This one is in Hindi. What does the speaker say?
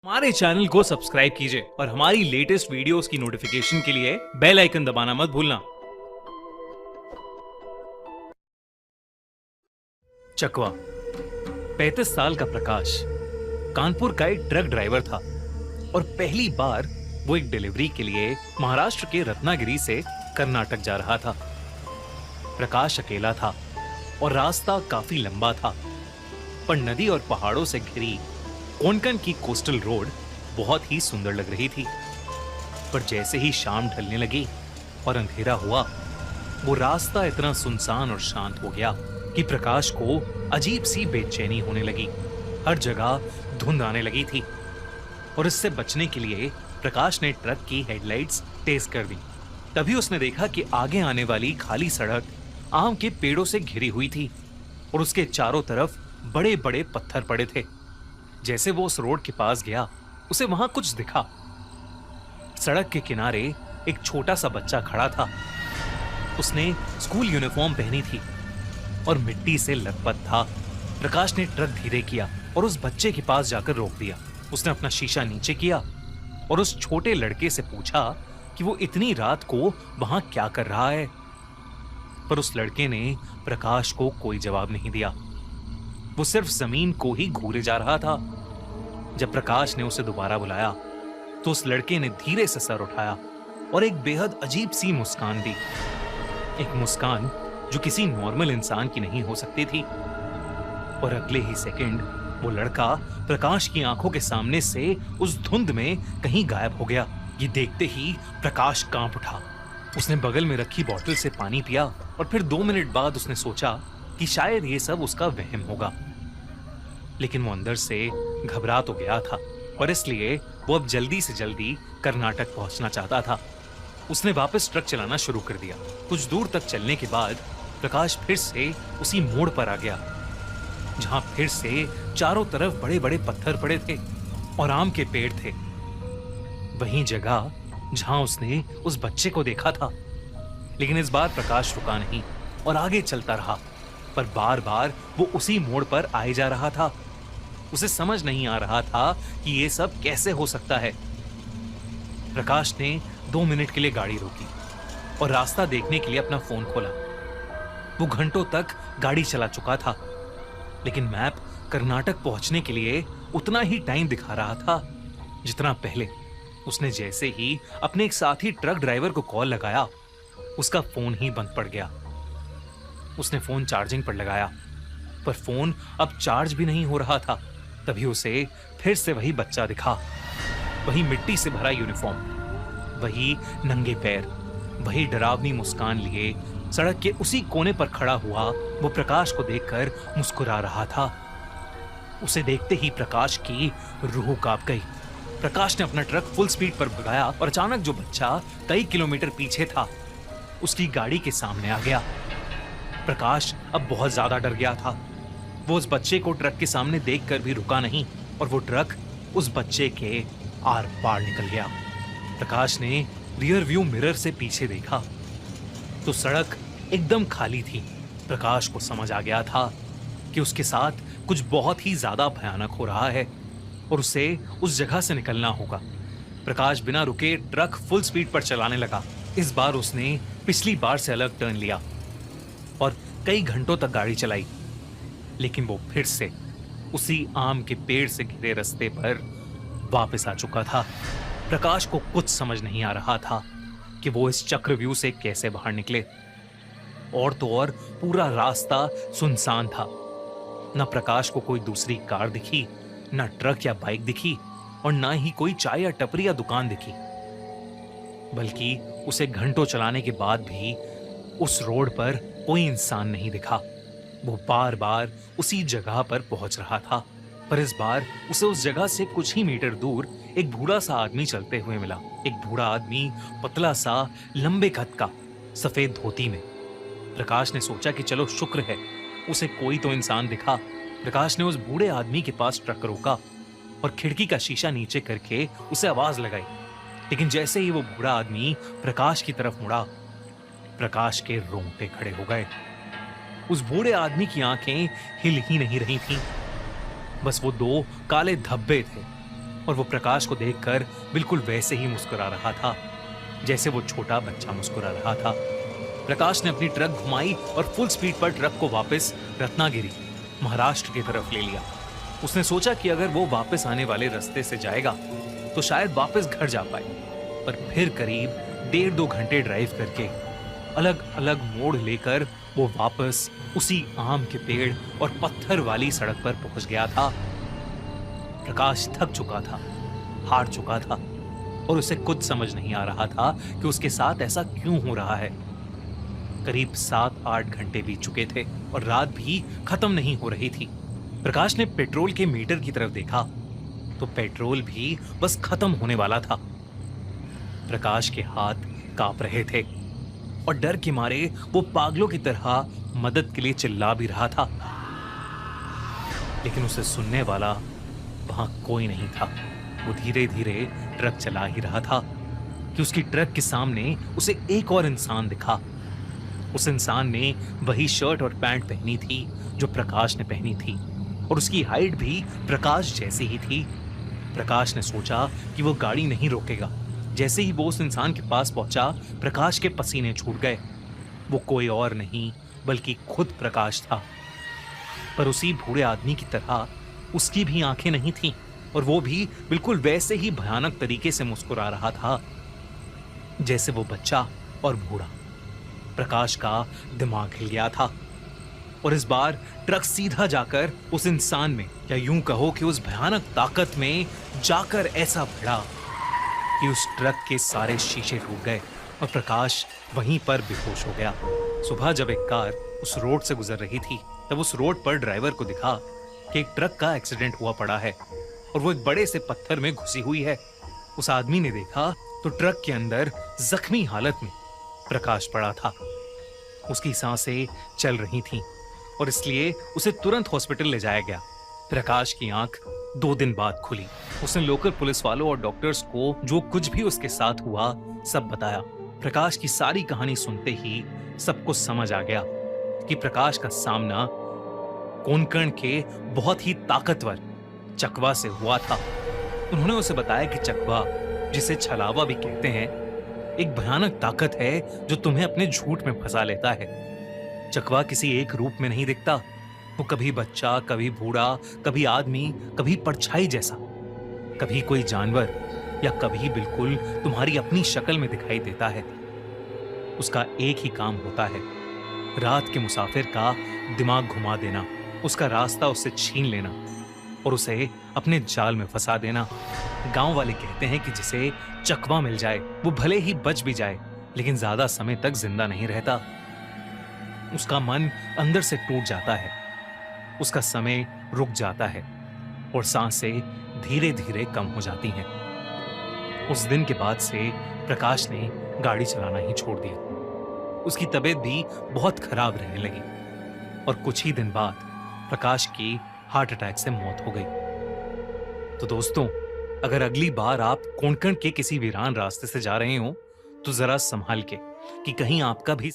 हमारे चैनल को सब्सक्राइब कीजिए और हमारी लेटेस्ट वीडियोस की नोटिफिकेशन के लिए बेल आइकन दबाना मत भूलना। चकवा 35 साल का प्रकाश कानपुर का एक ट्रक ड्राइवर था और पहली बार वो एक डिलीवरी के लिए महाराष्ट्र के रत्नागिरी से कर्नाटक जा रहा था। प्रकाश अकेला था और रास्ता काफी लंबा था, पर नदी और पहाड़ों से घिरी कोंकण की कोस्टल रोड बहुत ही सुंदर लग रही थी। पर जैसे ही शाम ढलने लगी और अंधेरा हुआ, वो रास्ता इतना सुनसान और शांत हो गया कि प्रकाश को अजीब सी बेचैनी होने लगी। हर जगह धुंध आने लगी थी और इससे बचने के लिए प्रकाश ने ट्रक की हेडलाइट्स तेज कर दी। तभी उसने देखा कि आगे आने वाली खाली सड़क आम के पेड़ों से घिरी हुई थी और उसके चारों तरफ बड़े बड़े पत्थर पड़े थे। जैसे वो उस रोड के पास गया, उसे वहां कुछ दिखा। सड़क के किनारे एक छोटा सा बच्चा खड़ा था। उसने स्कूल यूनिफॉर्म पहनी थी और मिट्टी से लथपथ था। प्रकाश ने ट्रक धीरे किया और उस बच्चे के पास जाकर रोक दिया। उसने अपना शीशा नीचे किया और उस छोटे लड़के से पूछा कि वो इतनी रात को वहां क्या कर रहा है। पर उस लड़के ने प्रकाश को कोई जवाब नहीं दिया। वो सिर्फ जमीन को ही घूरे जा रहा था। जब प्रकाश ने उसे दोबारा बुलाया तो उस लड़के ने धीरे से सर उठाया और एक बेहद अजीब सी मुस्कान दी। एक मुस्कान जो किसी नॉर्मल इंसान की नहीं हो सकती थी। और अगले ही सेकंड वो लड़का प्रकाश की आंखों के सामने से उस धुंध में कहीं गायब हो गया। ये देखते ही प्रकाश कांप उठा। उसने बगल में रखी बोतल से पानी पिया और फिर 2 मिनट बाद उसने सोचा कि शायद ये सब उसका वहम होगा। लेकिन वो अंदर से घबरा तो गया था और इसलिए वो अब जल्दी से जल्दी कर्नाटक पहुंचना चाहता था। उसने वापस ट्रक चलाना शुरू कर दिया। कुछ दूर तक चलने के बाद प्रकाश फिर से उसी मोड़ पर आ गया जहां फिर से चारों तरफ बड़े बड़े पत्थर पड़े थे और आम के पेड़ थे। वही जगह जहां उसने उस बच्चे को देखा था। लेकिन इस बार प्रकाश रुका नहीं और आगे चलता रहा, पर बार बार वो उसी मोड़ पर आए जा रहा था। उसे समझ नहीं आ रहा था कि ये सब कैसे हो सकता है। प्रकाश ने 2 मिनट के लिए गाड़ी रोकी और रास्ता देखने के लिए अपना फोन खोला। वो घंटों तक गाड़ी चला चुका था, लेकिन मैप कर्नाटक पहुंचने के लिए उतना ही टाइम दिखा रहा था जितना पहले। उसने जैसे ही अपने एक साथी ट्रक ड्राइवर को कॉल लगाया, उसका फोन ही बंद पड़ गया। उसने फोन चार्जिंग पर लगाया, पर फोन अब चार्ज भी नहीं हो रहा था। तभी उसे फिर से वही बच्चा दिखा। वही मिट्टी से भरा यूनिफॉर्म, वही नंगे पैर, वही डरावनी मुस्कान लिए सड़क के उसी कोने पर खड़ा हुआ वो प्रकाश को देखकर मुस्कुरा रहा था। उसे देखते ही प्रकाश की रूह कांप गई। प्रकाश ने अपना ट्रक फुल स्पीड पर भगाया और अचानक जो बच्चा कई किलोमीटर पीछे था, उसकी गाड़ी के सामने आ गया। प्रकाश अब बहुत ज्यादा डर गया था। वो उस बच्चे को ट्रक के सामने देखकर भी रुका नहीं और वो ट्रक उस बच्चे के आर पार निकल गया। प्रकाश ने रियर व्यू मिरर से पीछे देखा तो सड़क एकदम खाली थी। प्रकाश को समझ आ गया था कि उसके साथ कुछ बहुत ही ज्यादा भयानक हो रहा है और उसे उस जगह से निकलना होगा। प्रकाश बिना रुके ट्रक फुल स्पीड पर चलाने लगा। इस बार उसने पिछली बार से अलग टर्न लिया और कई घंटों तक गाड़ी चलाई, लेकिन वो फिर से उसी आम के पेड़ से घिरे रास्ते पर वापस आ चुका था। प्रकाश को कुछ समझ नहीं आ रहा था कि वो इस चक्रव्यूह से कैसे बाहर निकले। और तो और पूरा रास्ता सुनसान था। न प्रकाश को कोई दूसरी कार दिखी, न ट्रक या बाइक दिखी और न ही कोई चाय या टपरी या दुकान दिखी। बल्कि उसे घंटों चलाने के बाद भी उस रोड पर कोई इंसान नहीं दिखा। वो बार बार उसी जगह पर पहुंच रहा था, पर इस बार उसे उस जगह से कुछ ही मीटर दूर एक बूढ़ा सा आदमी चलते हुए मिला। एक बूढ़ा आदमी, पतला सा, लंबे कद का, सफेद धोती में। प्रकाश ने सोचा कि चलो शुक्र है उसे कोई तो इंसान दिखा। प्रकाश ने उस बूढ़े आदमी के पास ट्रक रोका और खिड़की का शीशा नीचे करके उसे आवाज लगाई। लेकिन जैसे ही वो बूढ़ा आदमी प्रकाश की तरफ मुड़ा, प्रकाश के रोंगटे खड़े हो गए। उस बूढ़े आदमी की आंखें हिल ही नहीं रही थीं। बस वो 2 काले धब्बे थे और वो प्रकाश को देखकर बिल्कुल वैसे ही मुस्कुरा रहा था जैसे वो छोटा बच्चा मुस्कुरा रहा था। प्रकाश ने अपनी ट्रक घुमाई और फुल स्पीड पर ट्रक को वापस रत्नागिरी, महाराष्ट्र की तरफ ले लिया। उसने सोचा कि अगर वो वापस आने वाले रास्ते से जाएगा तो शायद वापस घर जा पाए, पर फिर करीब 1.5-2 घंटे ड्राइव करके अलग अलग मोड़ लेकर वो वापस उसी आम के पेड़ और पत्थर वाली सड़क पर पहुंच गया था। प्रकाश थक चुका था, हार चुका था और उसे कुछ समझ नहीं आ रहा था कि उसके साथ ऐसा क्यों हो रहा है। करीब 7-8 घंटे बीत चुके थे और रात भी खत्म नहीं हो रही थी। प्रकाश ने पेट्रोल के मीटर की तरफ देखा तो पेट्रोल भी बस खत्म होने वाला था। प्रकाश के हाथ कांप रहे थे और डर के मारे वो पागलों की तरह मदद के लिए चिल्ला भी रहा था, लेकिन उसे सुनने वाला वहां कोई नहीं था। वो धीरे धीरे ट्रक चला ही रहा था कि उसकी ट्रक के सामने उसे एक और इंसान दिखा। उस इंसान ने वही शर्ट और पैंट पहनी थी जो प्रकाश ने पहनी थी और उसकी हाइट भी प्रकाश जैसी ही थी। प्रकाश ने सोचा कि वो गाड़ी नहीं रोकेगा। जैसे ही वो उस इंसान के पास पहुंचा, प्रकाश के पसीने छूट गए। वो कोई और नहीं बल्कि खुद प्रकाश था, पर उसी बूढ़े आदमी की तरह उसकी भी आंखें नहीं थीं और वो भी बिल्कुल वैसे ही भयानक तरीके से मुस्कुरा रहा था जैसे वो बच्चा और बूढ़ा। प्रकाश का दिमाग हिल गया था और इस बार ट्रक सीधा जाकर उस इंसान में, या यूं कहो कि उस भयानक ताकत में जाकर ऐसा भिड़ा कि उस ट्रक के सारे शीशे टूट गए और प्रकाश वहीं पर बेहोश हो गया। सुबह जब एक कार उस रोड से गुजर रही थी तब उस रोड पर ड्राइवर को दिखा कि एक ट्रक का एक्सीडेंट हुआ पड़ा है और वो एक बड़े से पत्थर में घुसी हुई है। उस आदमी ने देखा तो ट्रक के अंदर जख्मी हालत में प्रकाश पड़ा था। उसकी सांसें चल रही थीं और इसलिए उसे तुरंत हॉस्पिटल ले जाया गया। प्रकाश की आंख 2 दिन बाद खुली। उसने लोकल पुलिस वालों और डॉक्टर्स को जो कुछ भी उसके साथ हुआ सब बताया। प्रकाश की सारी कहानी सुनते ही सबको समझ आ गया कि प्रकाश का सामना कोंकण के बहुत ही ताकतवर चकवा से हुआ था। उन्होंने उसे बताया कि चकवा, जिसे छलावा भी कहते हैं, एक भयानक ताकत है जो तुम्हें अपने झूठ में फंसा लेता है। चकवा किसी एक रूप में नहीं दिखता। वो कभी बच्चा, कभी बूढ़ा, कभी आदमी, कभी परछाई जैसा, कभी कोई जानवर या कभी बिल्कुल तुम्हारी अपनी शक्ल में दिखाई देता है। उसका एक ही काम होता है, रात के मुसाफिर का दिमाग घुमा देना, उसका रास्ता उससे छीन लेना और उसे अपने जाल में फंसा देना। गांव वाले कहते हैं कि जिसे चकवा मिल जाए वो भले ही बच भी जाए लेकिन ज्यादा समय तक जिंदा नहीं रहता। उसका मन अंदर से टूट जाता है, उसका समय रुक जाता है और सांसें धीरे धीरे कम हो जाती हैं। उस दिन के बाद से प्रकाश ने गाड़ी चलाना ही छोड़ दिया। उसकी तबीयत भी बहुत खराब रहने लगी और कुछ ही दिन बाद प्रकाश की हार्ट अटैक से मौत हो गई। तो दोस्तों, अगर अगली बार आप कोंकण के किसी वीरान रास्ते से जा रहे हो तो जरा संभाल के, कि कहीं आपका भी